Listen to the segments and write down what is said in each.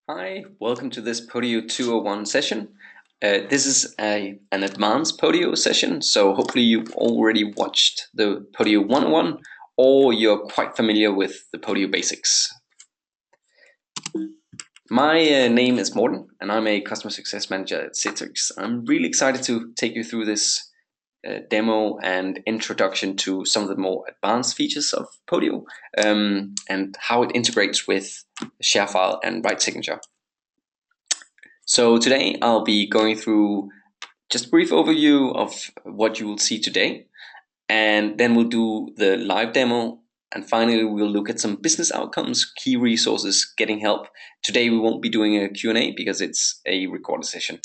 Hi, welcome to this Podio 201 session. This is an advanced Podio session, so hopefully you've already watched the Podio 101 or you're quite familiar with the Podio basics. My name is Morten and I'm a customer success manager at Citrix. I'm really excited to take you through this demo and introduction to some of the more advanced features of Podio and how it integrates with share file and write signature. So today I'll be going through just a brief overview of what you will see today, and then we'll do the live demo, and finally we'll look at some business outcomes, key resources, getting help. Today we won't be doing a Q&A because it's a recorded session.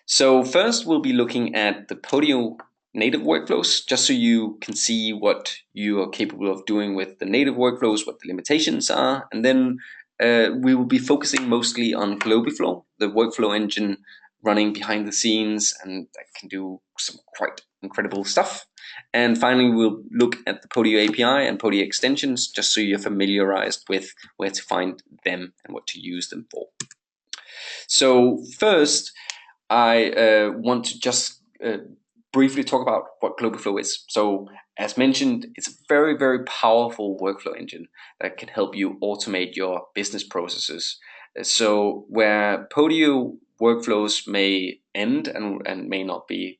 So first we'll be looking at the Podio native workflows, just so you can see what you are capable of doing with the native workflows, what the limitations are, and then we will be focusing mostly on Globiflow, the workflow engine running behind the scenes and that can do some quite incredible stuff. And finally, we'll look at the Podio API and Podio extensions, just so you're familiarized with where to find them and what to use them for. So first, I want to just briefly talk about what Globiflow is. So as mentioned, it's a very, very powerful workflow engine that can help you automate your business processes. So where Podio workflows may end and may not be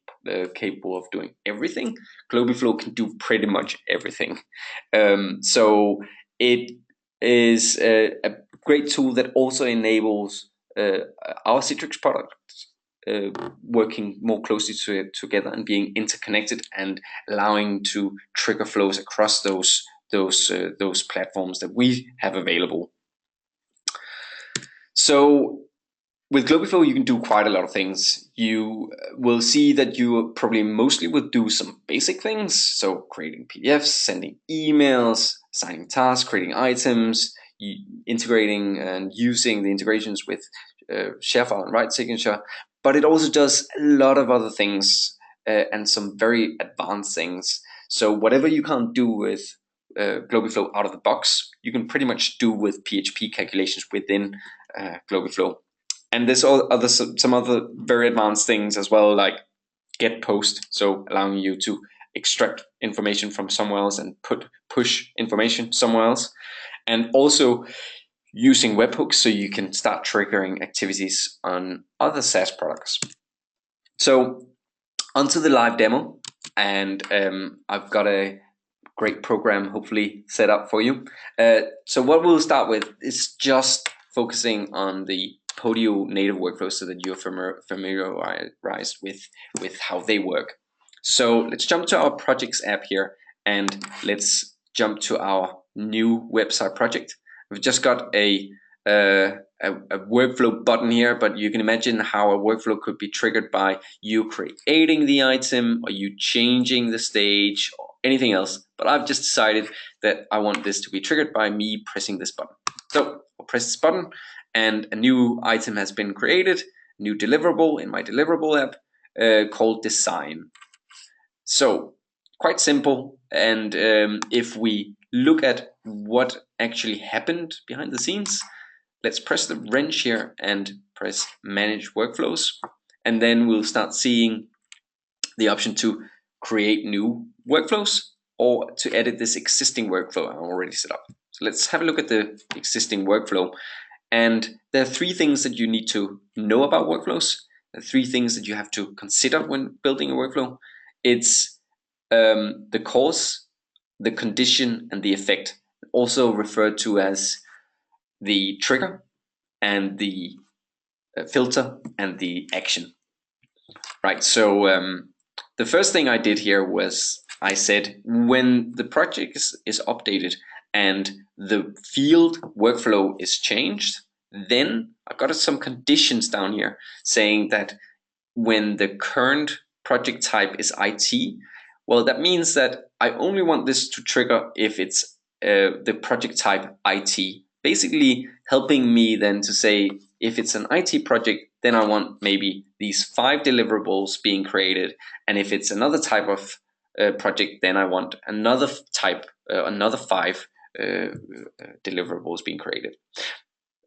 capable of doing everything, Globiflow can do pretty much everything. So it is a great tool that also enables our Citrix product working more closely together and being interconnected and allowing to trigger flows across those platforms that we have available. So with Globiflow, you can do quite a lot of things. You will see that you probably mostly would do some basic things. So creating PDFs, sending emails, assigning tasks, creating items, integrating and using the integrations with share file and write signature. But it also does a lot of other things and some very advanced things. So whatever you can't do with Globiflow out of the box, you can pretty much do with PHP calculations within Globiflow. And there's some other very advanced things as well, like get post, so allowing you to extract information from somewhere else and push information somewhere else, and also using webhooks so you can start triggering activities on other SaaS products. So onto the live demo, and I've got a great program hopefully set up for you. So what we'll start with is just focusing on the Podio native workflows so that you're familiarized with how they work. So let's jump to our projects app here and let's jump to our new website project. We've just got a workflow button here, but you can imagine how a workflow could be triggered by you creating the item or you changing the stage or anything else. But I've just decided that I want this to be triggered by me pressing this button. So I'll press this button and a new item has been created, new deliverable in my deliverable app called design. So quite simple. And if we look at what actually happened behind the scenes, let's press the wrench here and press manage workflows. And then we'll start seeing the option to create new workflows or to edit this existing workflow I already set up. So let's have a look at the existing workflow. And there are three things that you need to know about workflows. There are three things that you have to consider when building a workflow. It's the cause, the condition, and the effect, also referred to as the trigger and the filter and the action. Right, so the first thing I did here was I said when the project is updated and the field workflow is changed, then I've got some conditions down here saying that when the current project type is IT, well, that means that I only want this to trigger if it's the project type IT, basically helping me then to say if it's an IT project, then I want maybe these 5 deliverables being created, and if it's another type of project, then I want another type, another 5 deliverables being created.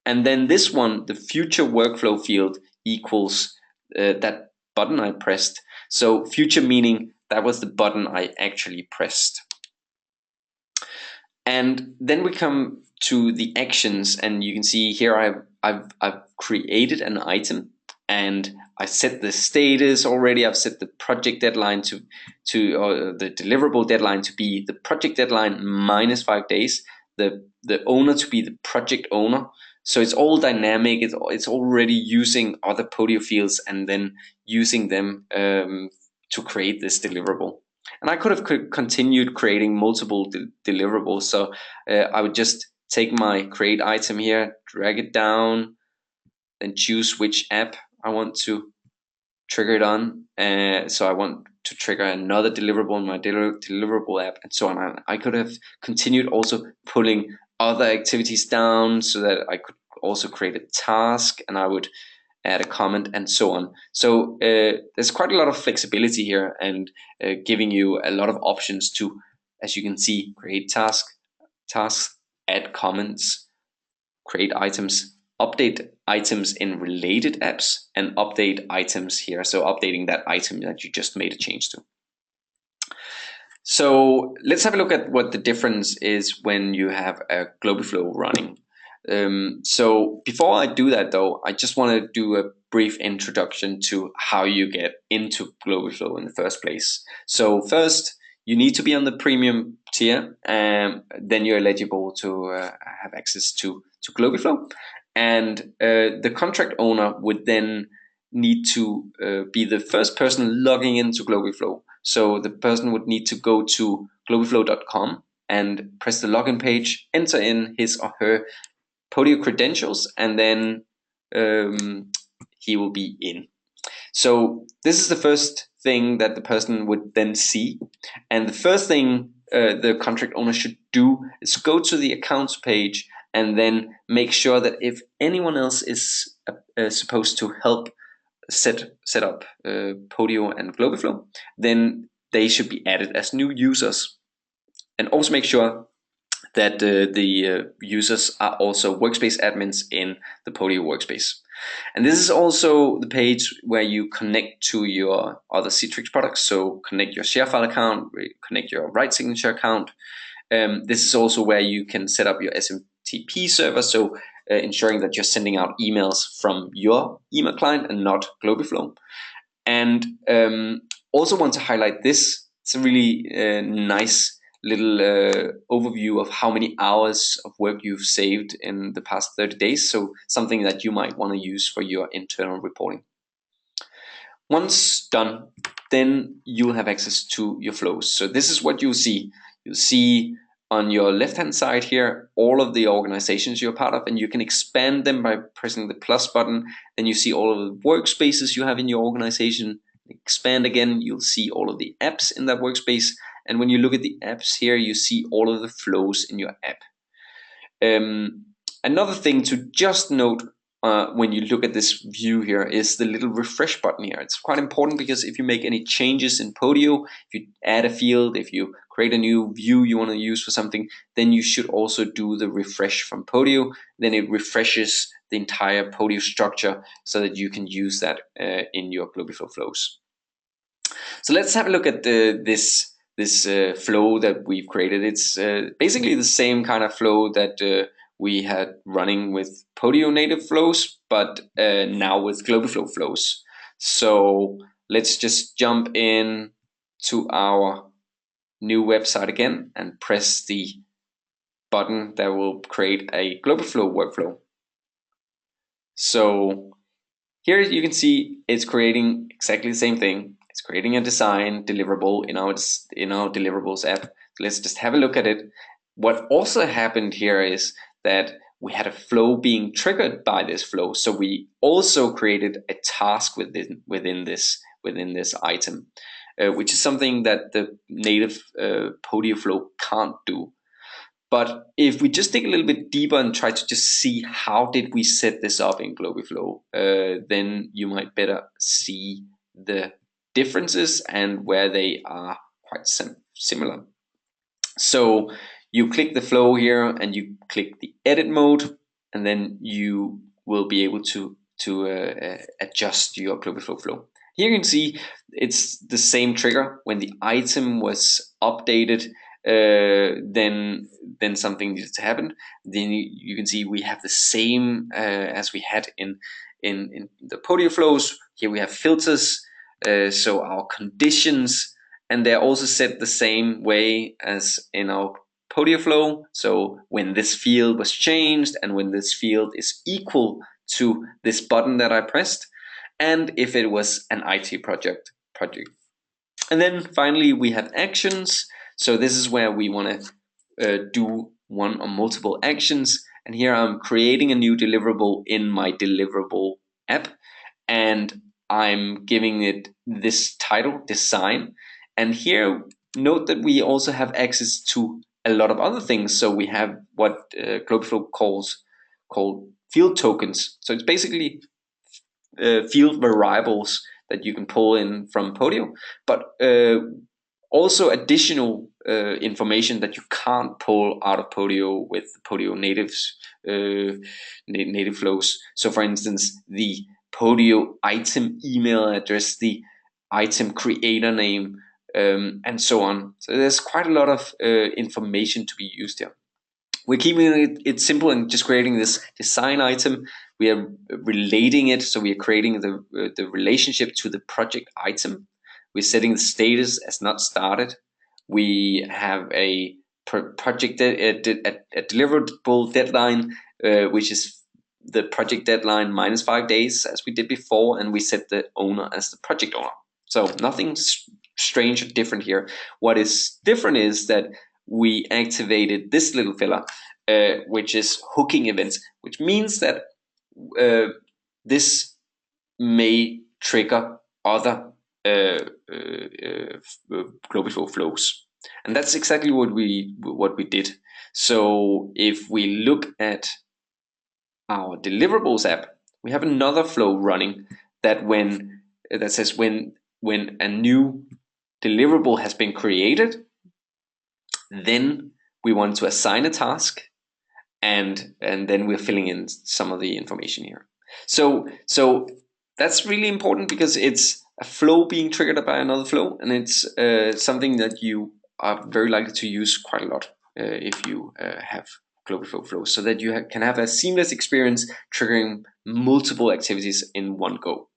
And then this one, the future workflow field, equals that button I pressed. So future meaning that was the button I actually pressed. And then we come to the actions, and you can see here I've created an item, and I set the status already. I've set the project deadline to or the deliverable deadline to be the project deadline minus 5 days. The owner to be the project owner. So it's all dynamic. It's already using other Podio fields and then using them to create this deliverable. And I could have continued creating multiple deliverables. So I would just take my create item here, drag it down, then choose which app I want to trigger it on. So I want to trigger another deliverable in my deliverable app, and so on. I could have continued also pulling other activities down so that I could also create a task, and I would add a comment, and so on. So there's quite a lot of flexibility here, and giving you a lot of options to, as you can see, create tasks, add comments, create items, update items in related apps, and update items here. So updating that item that you just made a change to. So let's have a look at what the difference is when you have a Globiflow running. So before I do that though, I just want to do a brief introduction to how you get into Globiflow in the first place. So first, you need to be on the premium tier, and then you're eligible to have access to Globiflow. And the contract owner would then need to be the first person logging into Globiflow. So the person would need to go to globiflow.com and press the login page, enter in his or her Podio credentials, and then he will be in. So this is the first thing that the person would then see. And the first thing the contract owner should do is go to the accounts page and then make sure that if anyone else is supposed to help set up Podio and Globiflow, then they should be added as new users. And also make sure that the users are also workspace admins in the Podio workspace. And this is also the page where you connect to your other Citrix products. So connect your share file account, connect your write signature account. This is also where you can set up your SMTP server, so ensuring that you're sending out emails from your email client and not Globiflow. And also want to highlight this. It's a really nice little overview of how many hours of work you've saved in the past 30 days. So something that you might want to use for your internal reporting. Once done, then you'll have access to your flows. So this is what you'll see. You'll see on your left-hand side here all of the organizations you're part of, and you can expand them by pressing the plus button. Then you see all of the workspaces you have in your organization. Expand again, you'll see all of the apps in that workspace. And when you look at the apps here, you see all of the flows in your app. Another thing to just note when you look at this view here is the little refresh button here. It's quite important because if you make any changes in Podio, if you add a field, if you create a new view you want to use for something, then you should also do the refresh from Podio. Then it refreshes the entire Podio structure so that you can use that in your Globiflow flows. So let's have a look at this flow that we've created. It's basically the same kind of flow that we had running with Podio native flows, but now with Globiflow flows. So let's just jump in to our new website again and press the button that will create a Globiflow workflow. So here you can see it's creating exactly the same thing. It's creating a design deliverable in our deliverables app. So let's just have a look at it. What also happened here is that we had a flow being triggered by this flow. So we also created a task within this item, which is something that the native Podio flow can't do. But if we just dig a little bit deeper and try to just see how did we set this up in Globiflow, then you might better see the differences and where they are quite similar. So you click the flow here and you click the edit mode. and then you will be able to adjust your global flow. Here you can see it's the same trigger. When the item was updated, then something needed to happen. Then you can see we have the same as we had in the Podio flows. Here we have filters, so our conditions, and they're also set the same way as in our Podio flow. So when this field was changed, and when this field is equal to this button that I pressed, and if it was an IT project. And then finally we have actions. So this is where we want to do one or multiple actions. And here I'm creating a new deliverable in my deliverable app, and I'm giving it this title, design. And here, note that we also have access to a lot of other things. So we have what Globeflow called field tokens. So it's basically field variables that you can pull in from Podio, but also additional information that you can't pull out of Podio with Podio native flows. So for instance, the Podio item email address, the item creator name, and so on. So there's quite a lot of information to be used here. We're keeping it simple and just creating this design item. We are relating it, so we are creating the relationship to the project item. We're setting the status as not started. We have a project a deliverable deadline, which is the project deadline minus 5 days, as we did before, and we set the owner as the project owner. So nothing strange or different here. What is different is that we activated this little filler, which is hooking events, which means that this may trigger other Globeflow flows, and that's exactly what we did. So if we look at our deliverables app, we have another flow running that says when a new deliverable has been created, then we want to assign a task, and then we're filling in some of the information here. So that's really important because it's a flow being triggered by another flow, and it's something that you are very likely to use quite a lot if you have Globeflow flows, so that you can have a seamless experience triggering multiple activities in one go.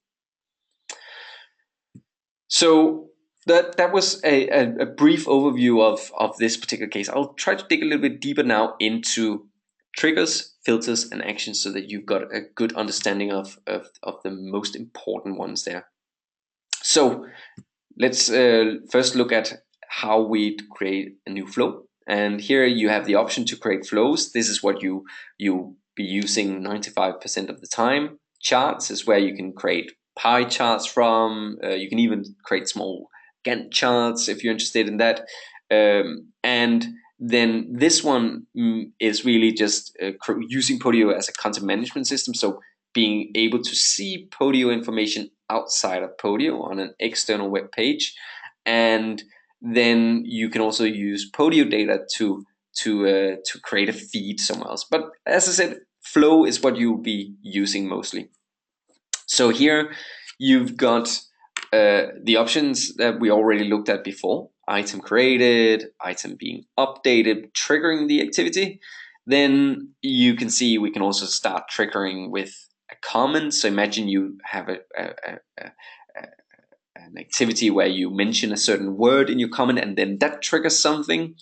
So that was a brief overview of this particular case. I'll try to dig a little bit deeper now into triggers, filters, and actions, so that you've got a good understanding of the most important ones there. So let's first look at how we create a new flow. And here you have the option to create flows. This is what you'll be using 95% of the time. Charts is where you can create pie charts from. You can even create small Gantt charts if you're interested in that. And then this one is really just using Podio as a content management system. So being able to see Podio information outside of Podio on an external web page. And then you can also use Podio data to create a feed somewhere else. But as I said, flow is what you'll be using mostly. So here you've got the options that we already looked at before: item created, item being updated, triggering the activity. Then you can see we can also start triggering with a comment. So imagine you have an activity where you mention a certain word in your comment, and then that triggers something.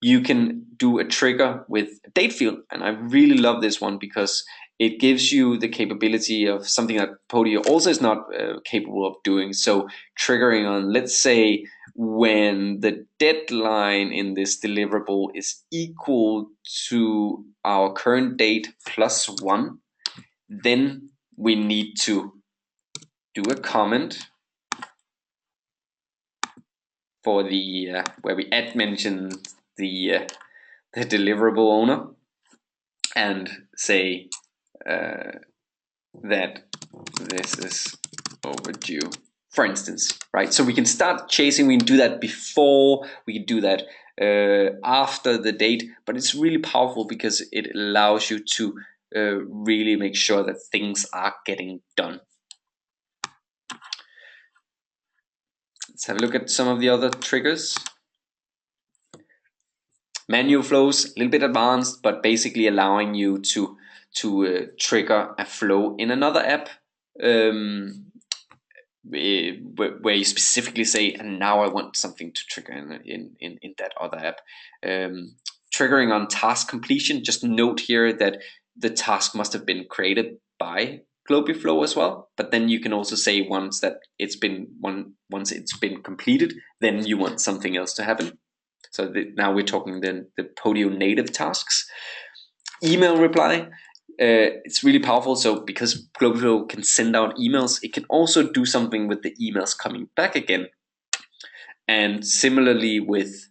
You can do a trigger with a date field, and I really love this one because it gives you the capability of something that Podio also is not capable of doing. So triggering on, let's say, when the deadline in this deliverable is equal to our current date plus 1, then we need to do a comment for the where we mention the deliverable owner, and say that this is overdue, for instance, right? So we can start chasing. We can do that before. We can do that after the date, but it's really powerful because it allows you to really make sure that things are getting done. Let's have a look at some of the other triggers. Manual flows, a little bit advanced, but basically allowing you to trigger a flow in another app, where you specifically say, and now I want something to trigger in that other app. Triggering on task completion, just note here that the task must have been created by Globiflow as well, but then you can also say once it's been completed, then you want something else to happen. So now we're talking the Podio native tasks. Email reply, it's really powerful. So because Globiflow can send out emails, it can also do something with the emails coming back again. And similarly with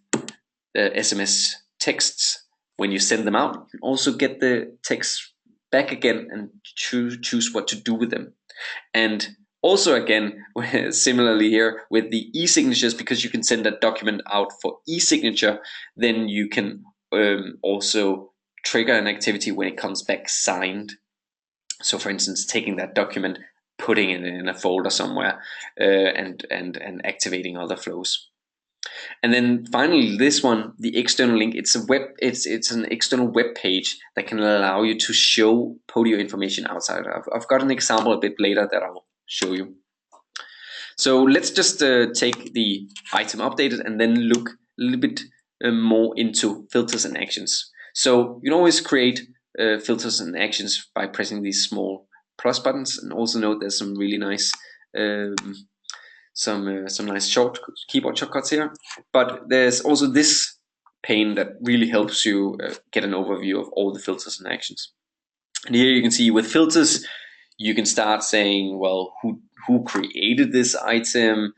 SMS texts, when you send them out, you can also get the text back again and choose what to do with them. And also again, similarly here with the e-signatures, because you can send a document out for e-signature, then you can also trigger an activity when it comes back signed. So for instance, taking that document, putting it in a folder somewhere, and activating other flows. And then finally, this one, the external link, it's an external web page that can allow you to show Podio information outside. I've got an example a bit later that I'll show you. So let's just take the item updated and then look a little bit more into filters and actions. So you can always create filters and actions by pressing these small plus buttons, and also note there's some really nice some nice keyboard shortcuts here. But there's also this pane that really helps you get an overview of all the filters and actions. And here you can see with filters, you can start saying, well, who created this item,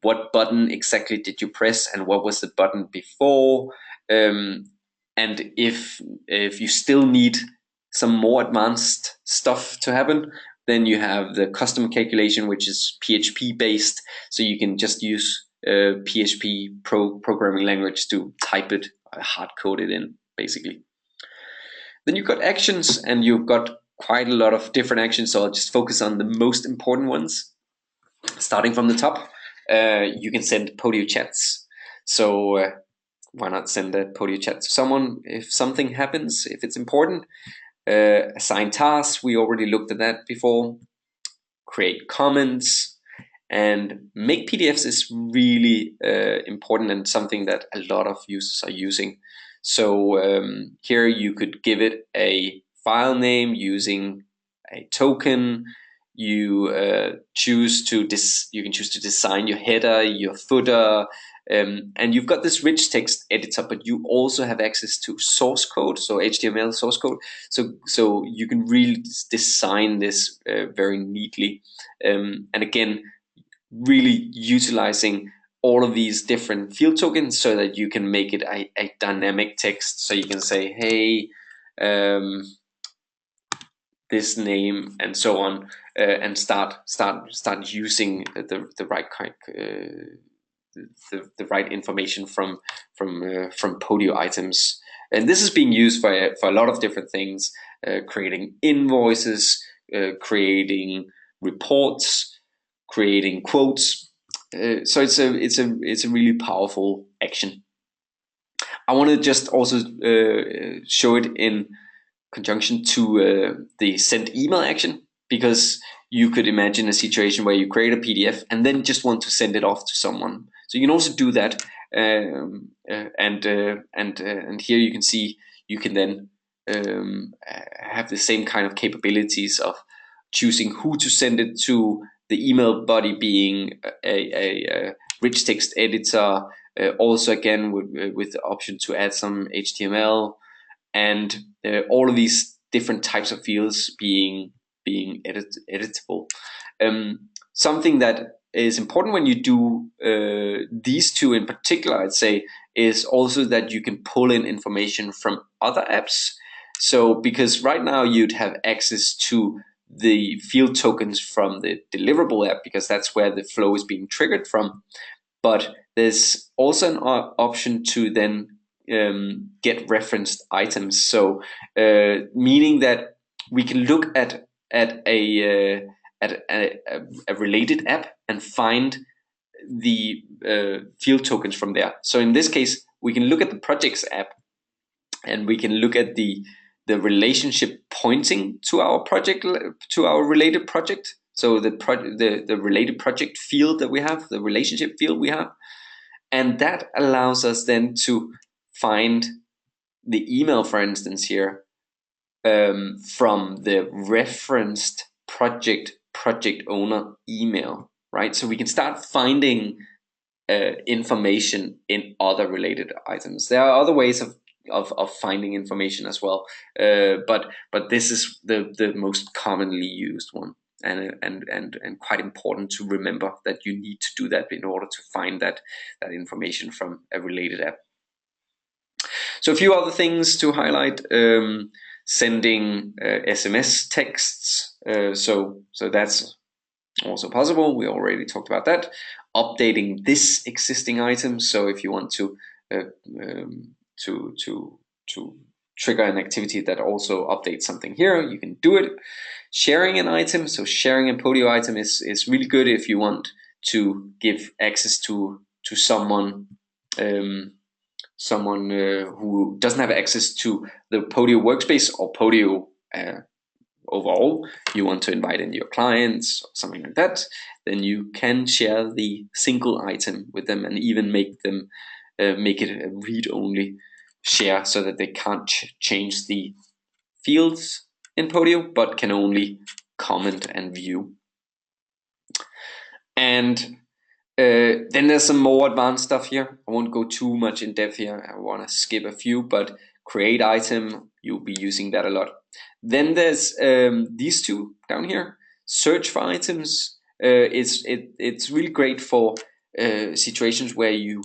what button exactly did you press, and what was the button before, and if you still need some more advanced stuff to happen, then you have the custom calculation, which is PHP based, so you can just use PHP programming language to type it, hard code it in, basically. Then you've got actions, and you've got quite a lot of different actions, so I'll just focus on the most important ones. Starting from the top, you can send Podio chats. So why not send a Podio chat to someone if something happens, if it's important. Assign tasks, we already looked at that before. Create comments, and make PDFs is really important and something that a lot of users are using. So here you could give it a file name using a token. You can choose to design your header, your footer, and you've got this rich text editor, but you also have access to source code, so HTML source code. So you can really design this very neatly, and again, really utilizing all of these different field tokens so that you can make it a dynamic text. So you can say, hey, this name and so on, and start using the right kind, the right information from Podio items. And this is being used for a lot of different things, creating invoices, creating reports, creating quotes. So it's a really powerful action. I want to just also show it in conjunction to the send email action, because you could imagine a situation where you create a PDF and then just want to send it off to someone. So you can also do that, and here you can see you can then have the same kind of capabilities of choosing who to send it to, the email body being a rich text editor, also again with the option to add some HTML, and all of these different types of fields being editable. Something that is important when you do these two in particular, I'd say, is also that you can pull in information from other apps. So because right now you'd have access to the field tokens from the deliverable app, because that's where the flow is being triggered from. But there's also an option to then get referenced items. So meaning that we can look at a related app and find the field tokens from there. So in this case, we can look at the projects app and we can look at the relationship pointing to our project, to our related project. So the related project field that we have, the relationship field we have, and that allows us then to find the email, for instance, here from the referenced project owner email, right? So we can start finding information in other related items. There are other ways of finding information as well, but this is the most commonly used one, and quite important to remember that you need to do that in order to find that information from a related app. So a few other things to highlight: sending SMS texts. So that's also possible. We already talked about that. Updating this existing item. So if you want to trigger an activity that also updates something here, you can do it. Sharing an item. So sharing a Podio item is really good if you want to give access to someone who doesn't have access to the Podio workspace or Podio overall. You want to invite in your clients or something like that, then you can share the single item with them and even make it a read-only share so that they can't change the fields in Podio, but can only comment and view. And then there's some more advanced stuff here. I won't go too much in depth here. I want to skip a few, but create item, you'll be using that a lot. Then there's these two down here. Search for items. It's really great for situations where you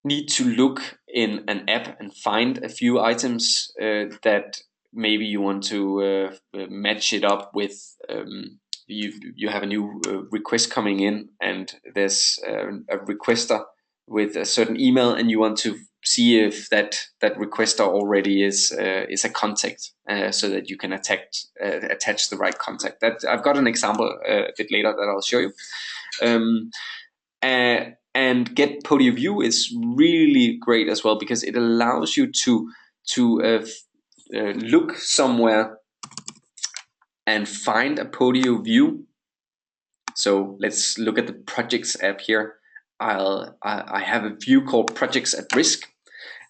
need to look in an app and find a few items that maybe you want to match it up with. You have a new request coming in, and there's a requester with a certain email, and you want to see if that requester already is a contact, so that you can attach the right contact. That I've got an example a bit later that I'll show you. And get Podio View is really great as well, because it allows you to look somewhere and find a Podio View. So let's look at the projects app here. I have a view called Projects at Risk.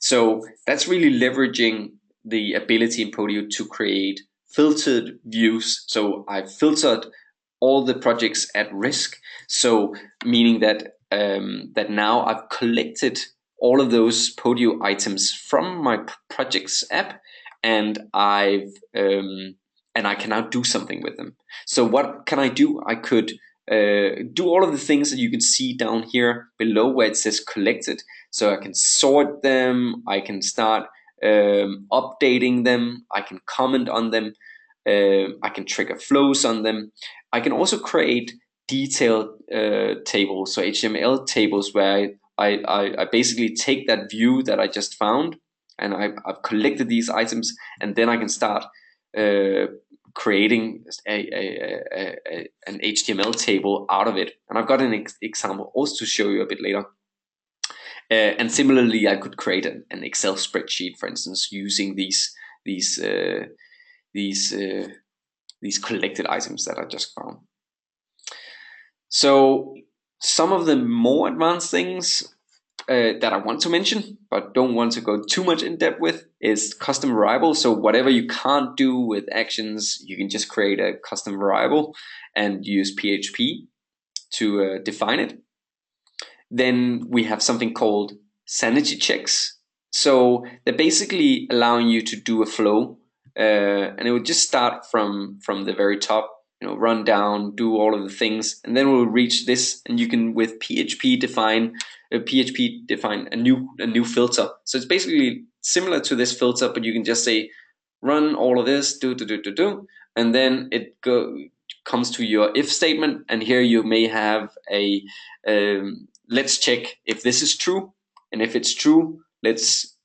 So that's really leveraging the ability in Podio to create filtered views. So I've filtered all the projects at risk. So meaning that that now I've collected all of those Podio items from my projects app, and I can now do something with them. So what can I do? I could do all of the things that you can see down here below where it says collected. So I can sort them, I can start updating them, I can comment on them, I can trigger flows on them. I can also create detailed tables, so HTML tables, where I basically take that view that I just found, and I've collected these items, and then I can start creating an HTML table out of it. And I've got an example also to show you a bit later. And similarly, I could create an Excel spreadsheet, for instance, using these collected items that I just found. So some of the more advanced things that I want to mention, but don't want to go too much in depth with, is custom variable. So whatever you can't do with actions, you can just create a custom variable and use PHP to define it. Then we have something called sanity checks. So they're basically allowing you to do a flow, and it would just start from the very top, run down, do all of the things, and then we'll reach this, and you can with PHP define a new filter. So it's basically similar to this filter, but you can just say run all of this, do, and then it comes to your if statement, and here you may have a let's check if this is true. And if it's true, let's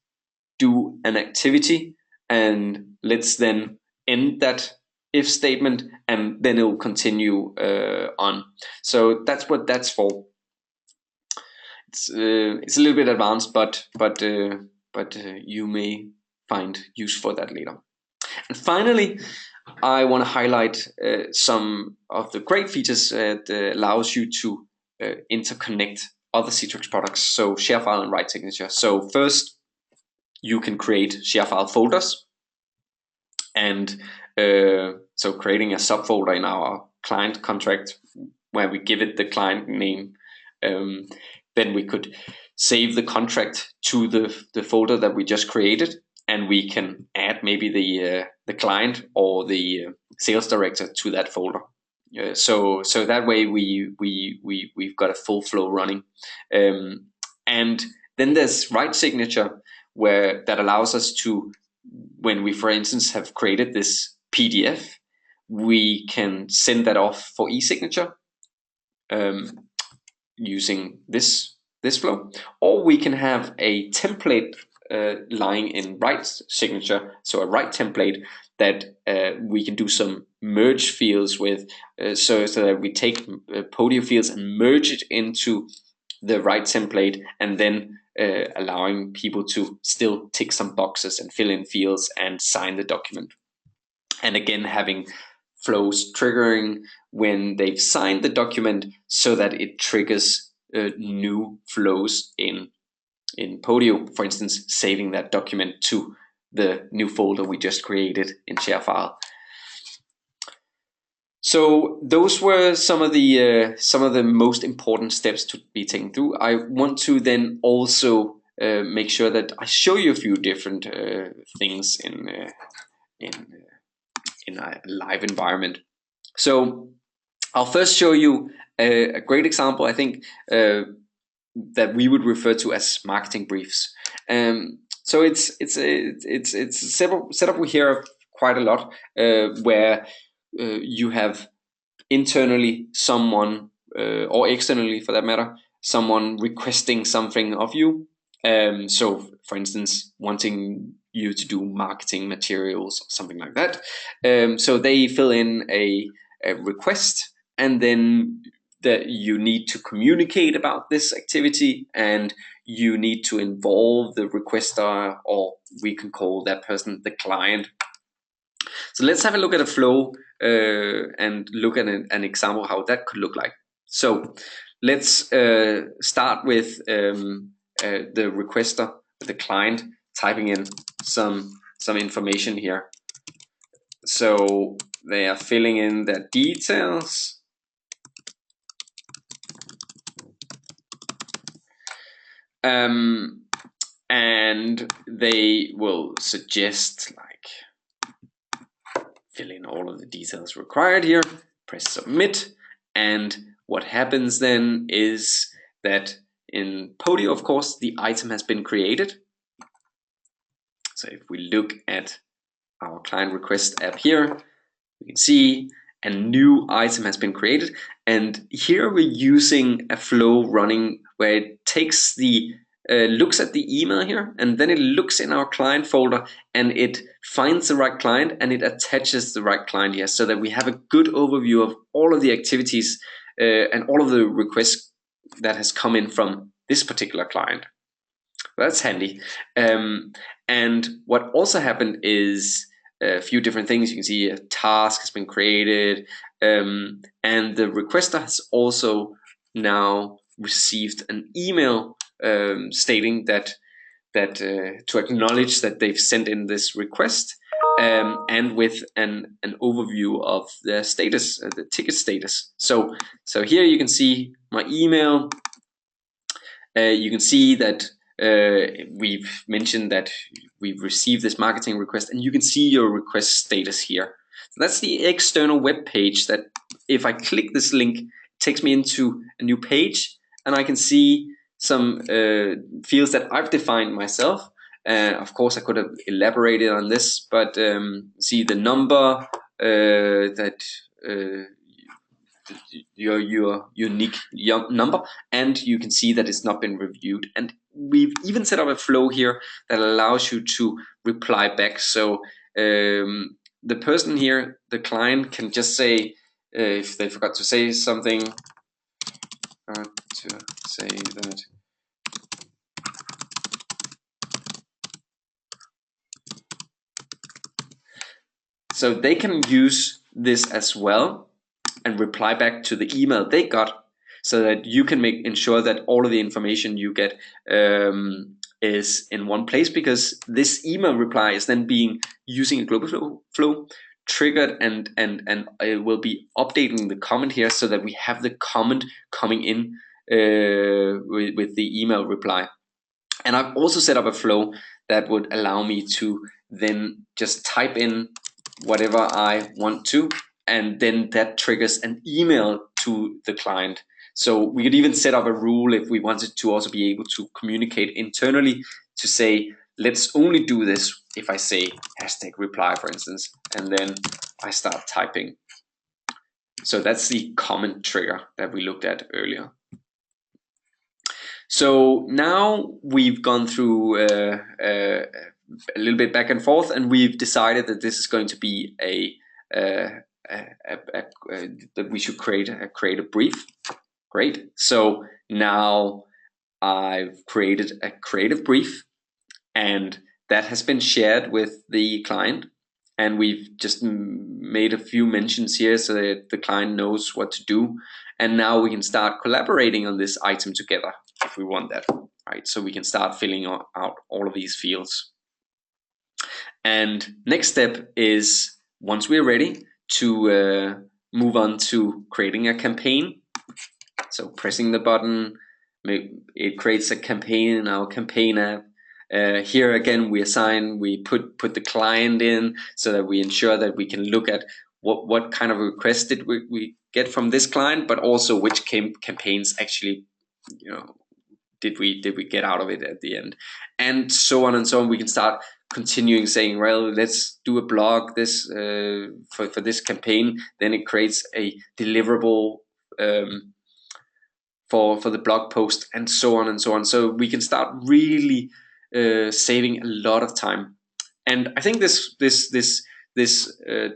do an activity, and let's then end that if statement, and then it will continue on. So that's what that's for. It's a little bit advanced, but you may find use for that later. And finally, I want to highlight some of the great features that allows you to interconnect other Citrix products. So share file and write signature. So first, you can create share file folders, and so creating a subfolder in our client contract where we give it the client name. Then we could save the contract to the folder that we just created, and we can add maybe the client or the sales director to that folder. So that way we've got a full flow running. And then there's write signature, where that allows us to, when we, for instance, have created this PDF, we can send that off for e-signature using this flow, or we can have a template lying in write signature, so a write template that we can do some merge fields with, so that we take Podio fields and merge it into the write template, and then allowing people to still tick some boxes and fill in fields and sign the document. And again, having flows triggering when they've signed the document, so that it triggers new flows in Podio, for instance, saving that document to the new folder we just created in share file. So those were some of the most important steps to be taken through. I want to then also make sure that I show you a few different things in a live environment. So I'll first show you a great example, I think, that we would refer to as marketing briefs. So it's a setup we hear quite a lot, where you have internally someone, or externally for that matter, someone requesting something of you. So for instance, wanting you to do marketing materials or something like that. So they fill in a request, and then that you need to communicate about this activity, and you need to involve the requester, or we can call that person the client. So let's have a look at a flow and look at an example how that could look like. So let's start with the requester, the client, typing in some information here. So they are filling in their details. And they will suggest, like, fill in all of the details required here, press submit, and what happens then is that in Podio, of course, the item has been created. So if we look at our client request app here, we can see a new item has been created, and here we're using a flow running where it takes the looks at the email here, and then it looks in our client folder, and it finds the right client, and it attaches the right client here, so that we have a good overview of all of the activities and all of the requests that has come in from this particular client. That's handy. And what also happened is a few different things. You can see a task has been created, and the requester has also now received an email stating that to acknowledge that they've sent in this request, and with an overview of the status, the ticket status. So here you can see my email. You can see that we've mentioned that we've received this marketing request, and you can see your request status here. So that's the external web page that, if I click this link, it takes me into a new page, and I can see some fields that I've defined myself. Of course, I could have elaborated on this, but see the number that your unique number, and you can see that it's not been reviewed. And we've even set up a flow here that allows you to reply back. So the person here, the client, can just say if they forgot to say something, to say that so they can use this as well and reply back to the email they got, so that you can ensure that all of the information you get is in one place, because this email reply is then being using a global flow triggered, and it will be updating the comment here so that we have the comment coming in with the email reply. And I've also set up a flow that would allow me to then just type in whatever I want to, and then that triggers an email to the client. So we could even set up a rule if we wanted to also be able to communicate internally to say, let's only do this if I say #reply, for instance, and then I start typing. So that's the comment trigger that we looked at earlier. So now we've gone through a little bit back and forth, and we've decided that this is going to be that we should create a brief. Great. So now I've created a creative brief, and that has been shared with the client. And we've just made a few mentions here so that the client knows what to do. And now we can start collaborating on this item together if we want that, right? So we can start filling out all of these fields. And next step is, once we're ready, to move on to creating a campaign. So pressing the button, it creates a campaign in our campaign app. Here again, we put the client in so that we ensure that we can look at what kind of request did we get from this client, but also which campaigns actually, did we get out of it at the end, and so on and so on. We can start continuing saying, well, let's do a blog this for this campaign. Then it creates a deliverable for the blog post, and so on and so on. So we can start really saving a lot of time. And I think this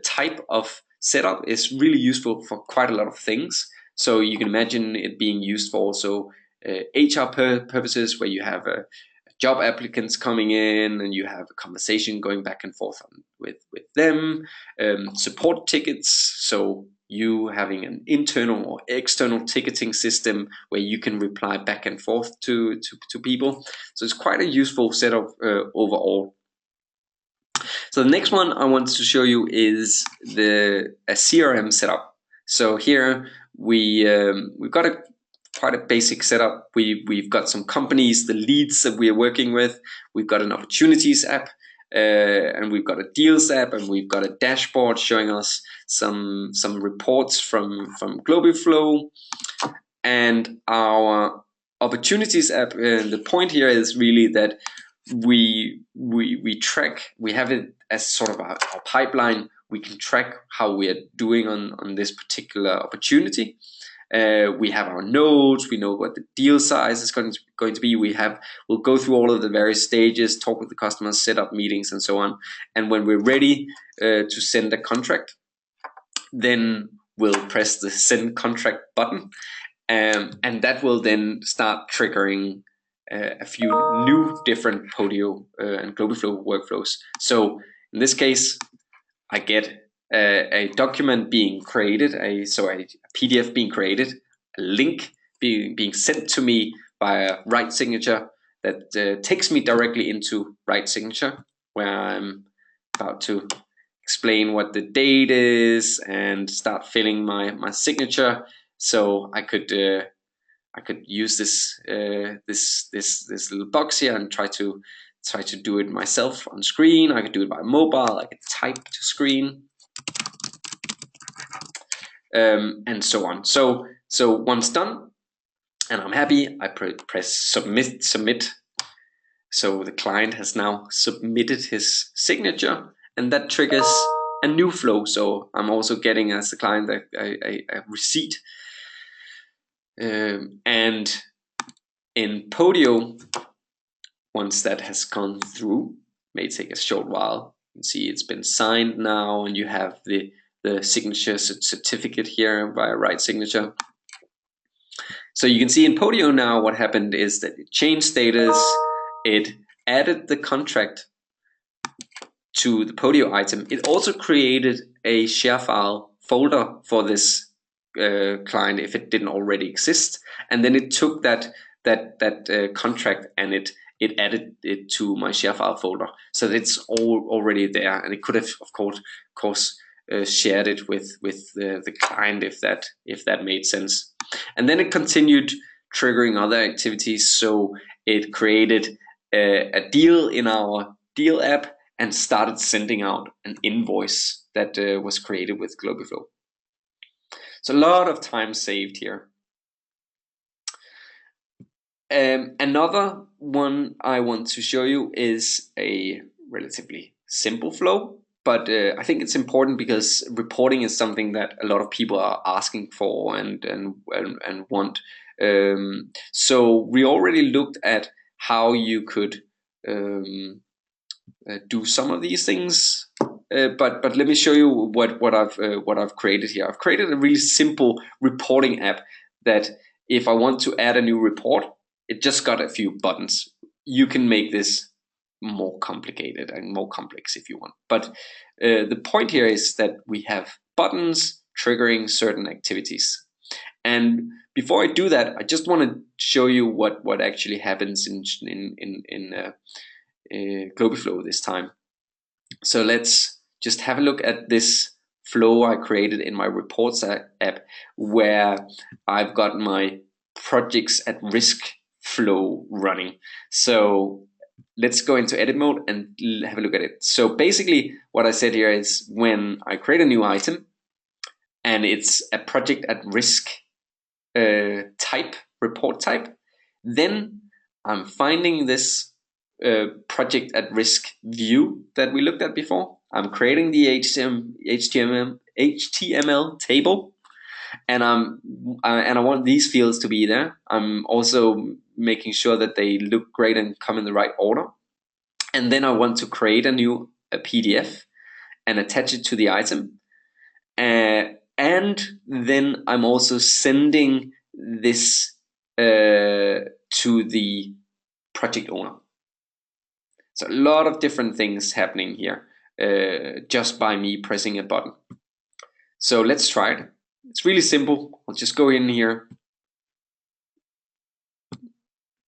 type of setup is really useful for quite a lot of things. So you can imagine it being used for also HR purposes, where you have job applicants coming in and you have a conversation going back and forth with them, support tickets, so you having an internal or external ticketing system where you can reply back and forth to people. So it's quite a useful setup overall. So the next one I want to show you is a CRM setup. So here we've got quite a basic setup. We've got some companies, the leads that we are working with. We've got an opportunities app, and we've got a deals app, and we've got a dashboard showing us some reports from GlobalFlow. And our opportunities app, the point here is really that we track, we have it as sort of our pipeline. We can track how we are doing on this particular opportunity. We have our nodes. We know what the deal size is going to be. We'll go through all of the various stages, talk with the customers, set up meetings, and so on. And when we're ready to send a contract, then we'll press the send contract button, and that will then start triggering a few new different Podio and GlobalFlow workflows. So in this case, I get a document being created, a PDF being created, a link being sent to me by a Write Signature that takes me directly into Write Signature, where I'm about to explain what the date is and start filling my signature. So I could use this little box here and try to do it myself on screen. I could do it by mobile. I could type to screen. And so on. So once done, and I'm happy, I press submit. So the client has now submitted his signature, and that triggers a new flow. So I'm also getting as a client a receipt. And in Podio, once that has gone through, may take a short while. You can see it's been signed now, and you have the signature certificate here via right signature. So you can see in Podio now what happened is that it changed status, it added the contract to the Podio item. It also created a share file folder for this client if it didn't already exist, and then it took that contract and it added it to my share file folder, so that it's already there, and it could have of course shared it with the client if that made sense. And then it continued triggering other activities. So it created a deal in our deal app and started sending out an invoice that was created with Globiflow. So a lot of time saved here. Another one I want to show you is a relatively simple flow, but I think it's important because reporting is something that a lot of people are asking for and want. So we already looked at how you could do some of these things, but let me show you what I've created here. I've created a really simple reporting app that if I want to add a new report, it just got a few buttons. You can make this more complicated and more complex if you want. But the point here is that we have buttons triggering certain activities. And before I do that, I just want to show you what actually happens in Globiflow this time. So let's just have a look at this flow I created in my reports app, where I've got my projects at risk flow running. So let's go into edit mode and have a look at it. So basically what I said here is when I create a new item and it's a project at risk type, report type, then I'm finding this project at risk view that we looked at before. I'm creating the HTML table, and I want these fields to be there. I'm also making sure that they look great and come in the right order. And then I want to create a new PDF and attach it to the item. And then I'm also sending this to the project owner. So a lot of different things happening here just by me pressing a button. So let's try it. It's really simple. I'll just go in here,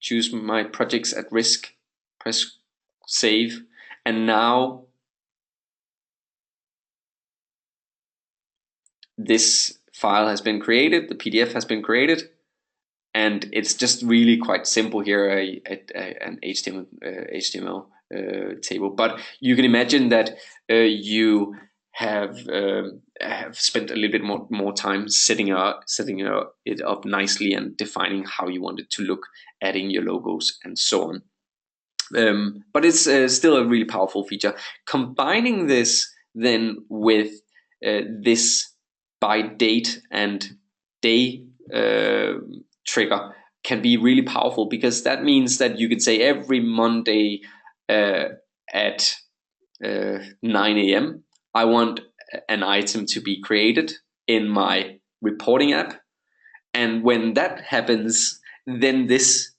choose my projects at risk, press save, and now this file has been created, the PDF has been created, and it's just really quite simple here, an HTML table. But you can imagine that you have spent a little bit more time setting it up nicely and defining how you want it to look, adding your logos and so on. But it's still a really powerful feature. Combining this then with this by date and day trigger can be really powerful, because that means that you could say every Monday at 9 a.m. I want an item to be created in my reporting app, and when that happens, then this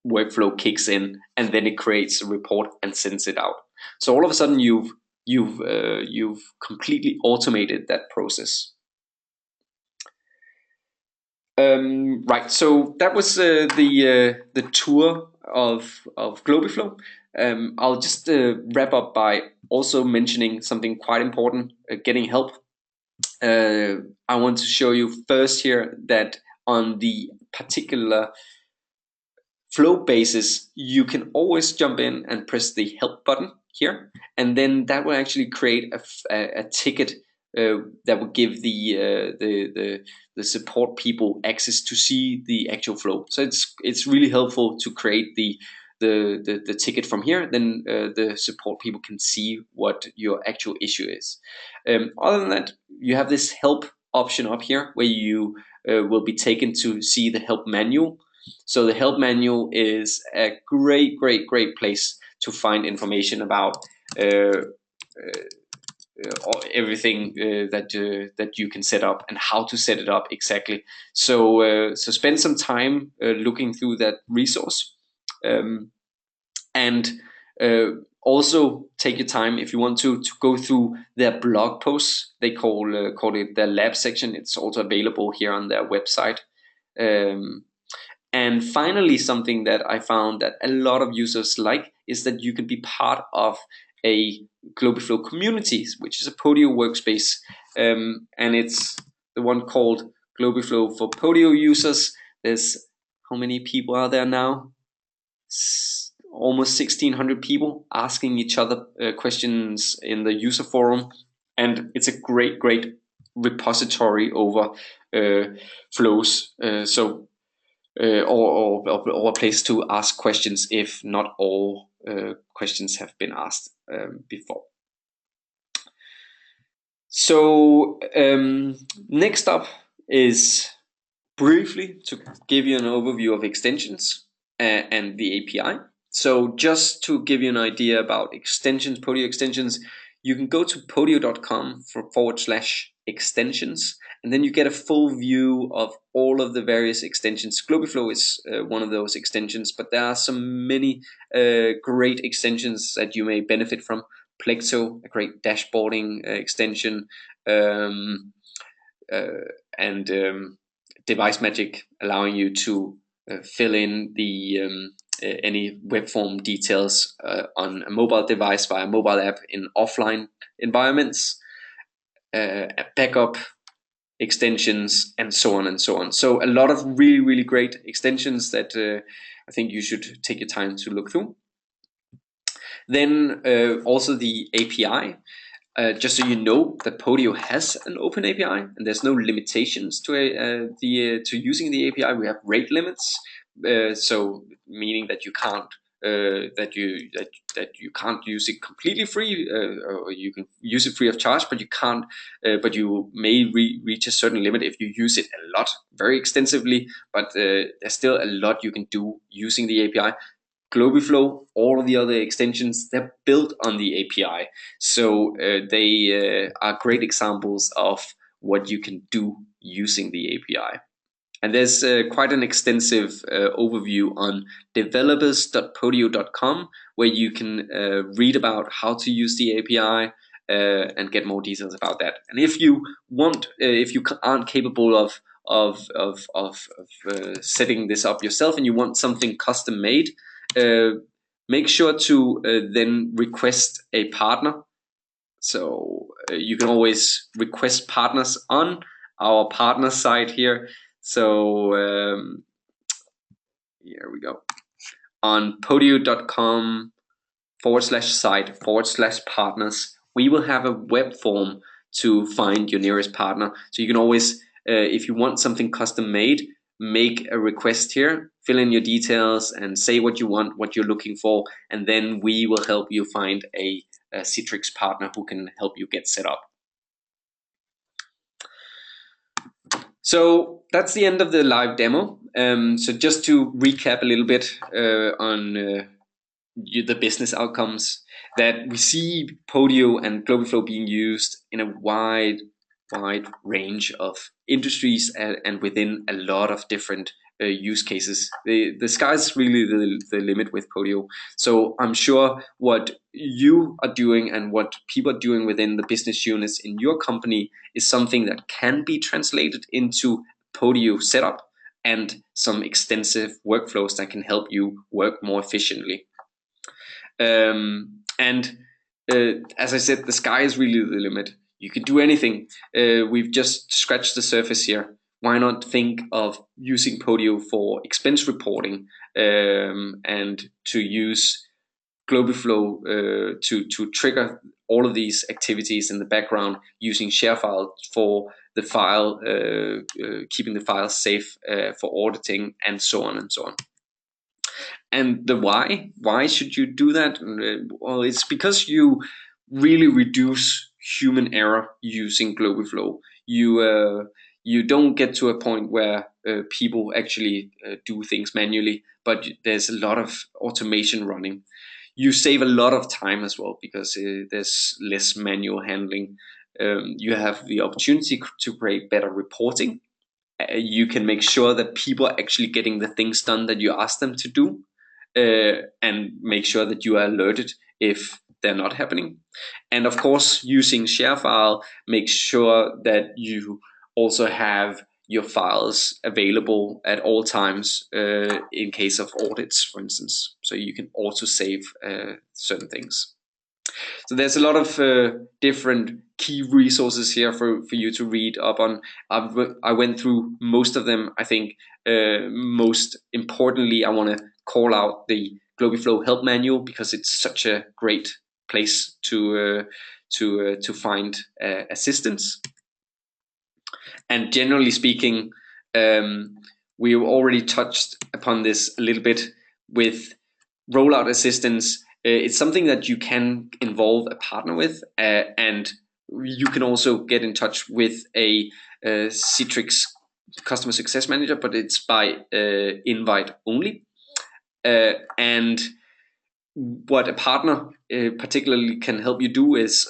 workflow kicks in, and then it creates a report and sends it out. So all of a sudden you've completely automated that process. Right, so that was the tour of Globiflow. I'll just wrap up by also mentioning something quite important: getting help. I want to show you first here that on the particular flow basis, you can always jump in and press the help button here, and then that will actually create a ticket that will give the support people access to see the actual flow. So it's really helpful to create the the ticket from here, then the support people can see what your actual issue is. Other than that, you have this help option up here where you will be taken to see the help manual. So the help manual is a great place to find information about everything that you can set up and how to set it up exactly. So spend some time looking through that resource, and also take your time if you want to go through their blog posts. They call it their lab section. It's also available here on their website. And finally, something that I found that a lot of users like is that you can be part of a Globiflow community, which is a Podio workspace, and it's the one called Globiflow for Podio users. There's, how many people are there now? Almost 1,600 people asking each other questions in the user forum, and it's a great repository over flows. Or a place to ask questions if not all questions have been asked before. So next up is briefly to give you an overview of extensions and the API. So just to give you an idea about extensions, Podio extensions, you can go to podio.com/extensions, and then you get a full view of all of the various extensions. Globiflow is one of those extensions, but there are many great extensions that you may benefit from. Plexo, a great dashboarding extension, and Device Magic, allowing you to fill in the any web form details on a mobile device via mobile app in offline environments, backup extensions, and so on and so on. So a lot of really great extensions that I think you should take your time to look through. Then also the API. Just so you know that Podio has an open API and there's no limitations to using the API. We have rate limits, so meaning that you can't that you can't use it completely free, or you can use it free of charge, but you can't. But you may reach a certain limit if you use it a lot, very extensively. But there's still a lot you can do using the API. Globiflow, all of the other extensions, they're built on the API. So they are great examples of what you can do using the API. And there's quite an extensive overview on developers.podio.com, where you can read about how to use the API and get more details about that. And if you want, if you aren't capable of setting this up yourself and you want something custom made, make sure to then request a partner. So you can always request partners on our partner site here. So here we go. On podio.com/site/partners, we will have a web form to find your nearest partner. So you can always, if you want something custom made, make a request here, fill in your details and say what you want, what you're looking for, and then we will help you find a Citrix partner who can help you get set up. So that's the end of the live demo. So just to recap a little bit on the business outcomes, that we see Podio and Globiflow being used in a wide range of industries and within a lot of different use cases. The sky's really the limit with Podio. So I'm sure what you are doing and what people are doing within the business units in your company is something that can be translated into Podio setup and some extensive workflows that can help you work more efficiently. As I said, the sky is really the limit. You can do anything. We've just scratched the surface here. Why not think of using Podio for expense reporting and to use Globiflow to trigger all of these activities in the background using ShareFile for the file, keeping the files safe for auditing, and so on and so on. And the why should you do that? Well, it's because you really reduce human error using GlobalFlow. You don't get to a point where people actually do things manually, but there's a lot of automation running. You save a lot of time as well because there's less manual handling. You have the opportunity to create better reporting. You can make sure that people are actually getting the things done that you ask them to do, and make sure that you are alerted if they're not happening. And of course, using ShareFile makes sure that you also have your files available at all times in case of audits, for instance. So you can also save certain things. So there's a lot of different key resources here for you to read up on. I went through most of them. I think most importantly, I want to call out the GlobalFlow help manual because it's such a great place to find assistance. And generally speaking, we already touched upon this a little bit with rollout assistance. It's something that you can involve a partner with, and you can also get in touch with a Citrix customer success manager, but it's by invite only. And what a partner particularly can help you do is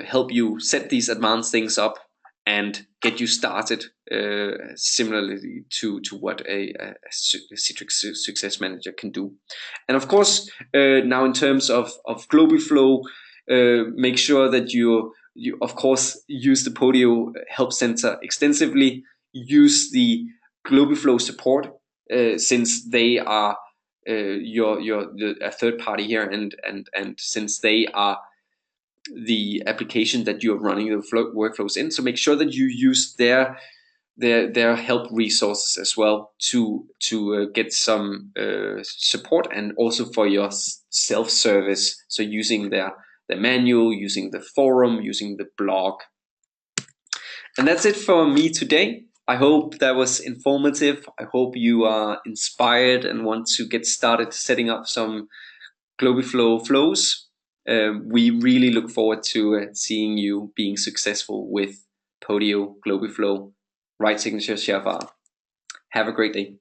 help you set these advanced things up and get you started, similarly to what a Citrix Success Manager can do. And of course, now in terms of GlobalFlow, make sure that you of course use the Podio Help Center extensively. Use the GlobalFlow support since they are a third party here, and since they are the application that you're running the workflows in. So make sure that you use their help resources as well to get some support, and also for your self-service. So using their manual, using the forum, using the blog. And that's it for me today. I hope that was informative. I hope you are inspired and want to get started setting up some GlobalFlow flows. We really look forward to seeing you being successful with Podio, GlobalFlow, Right Signature, ShareFile. Have a great day.